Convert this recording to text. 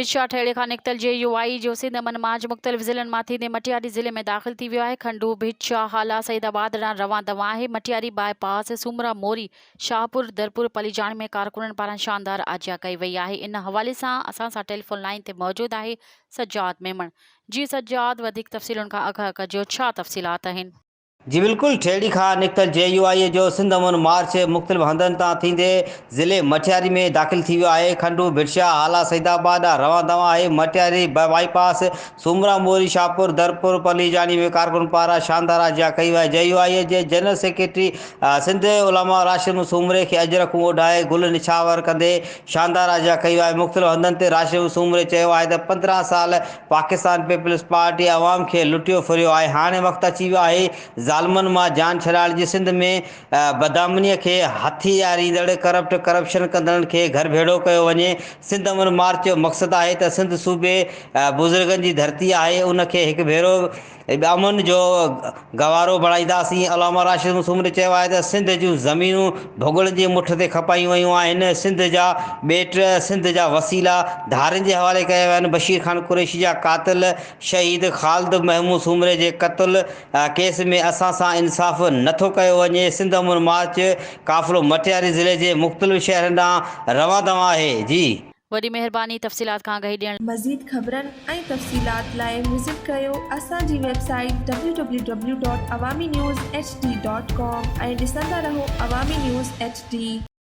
बिछा ठेड़े खां निकतल JUI जो सिंध अमन मार्च मुख़्तलिफ़ ज़िलनि मां थींदे मटियारी ज़िले में दाख़िल थी वियो आहे। खंडू भिचा हाला सईदाबाद ॾांहुं रवां दवा आहे। मटियारी बाईपास सूमरा मोरी शाहपुर दरपुर पलीजाण में कारकुननि पारां शानदार आजिया कई वई आहे। इन हवाले सां असां सां टेलीफोन लाइन ते मौजूद आहे सज्जाद मेमण। जी सज्जाद, वधीक तफ़सीलुनि खां अॻु कजो, छा तफ़सीलात आहिनि? जी बिल्कुल, ठेड़ी खां निकतल JUI जो सिंध अमन मार्च मुख़्तलिफ़ हंधनि तां थींदे ज़िले मटियारी में दाख़िल थी वियो आहे। खंडू भिरशा हाला सईदाबाद ॾांहुं रवां दवा आहे। मटियारी बाईपास सूमरा मोरी शाहपुर दरपुर पलीजानी में कारकुन पारां शानदार आजिया कई वई। JUI जे जनरल सेक्रेटरी सिंध उलमा राशिद सूमरे खे अजरक ओढाए गुल निछावर कंदे शानदार आजिया कई वई। मुख़्तलिफ़ हंधनि ते राशिद सूमरे चयो आहे त 15 साल पाकिस्तान पीपल्स पार्टी अवाम खे लुटियो फिरियो आहे। हाणे वक़्तु अची वियो आहे ज़ालमनि मां जान छॾाइण जी। सिंध में बदअमनीअ खे हथी ॾियारींदड़ करप्शन कंदड़नि खे घर भेड़ो कयो वञे। सिंध अमन मार्च जो मक़सदु आहे त सिंध सूबे बुज़ुर्गनि जी धरती आहे, उनखे हिकु भेरो अमन जो गवारो बणाईंदासीं। अलामा राशिद सूमरे चयो आहे त सिंध जूं ज़मीनूं भुॻड़ जी मुठ ते खपायूं वयूं आहिनि। सिंध जा ॿेट, सिंध जा वसीला धारनि जे हवाले कया विया आहिनि। बशीर खान कुरैशी जा कातिल शहीद ख़ालिद महमूद सूमरे जे क़त्ल केस में असां सां इंसाफ़ नथो कयो वञे। सिंध अमन मार्च काफ़िलो मटियारी ज़िले जे मुख़्तलिफ़ शहरनि ॾांहुं रवां दवा आहे। जी वॾी महिरबानी तफ़सीलात खां आगाही ॾियण। मज़ीद ख़बरनि ऐं तफ़सीलात लाइ विज़िट कयो असांजी वेबसाइट www.awamiNewsHD.com ऐं ॾिसंदा रहो अवामी न्यूज़ HD।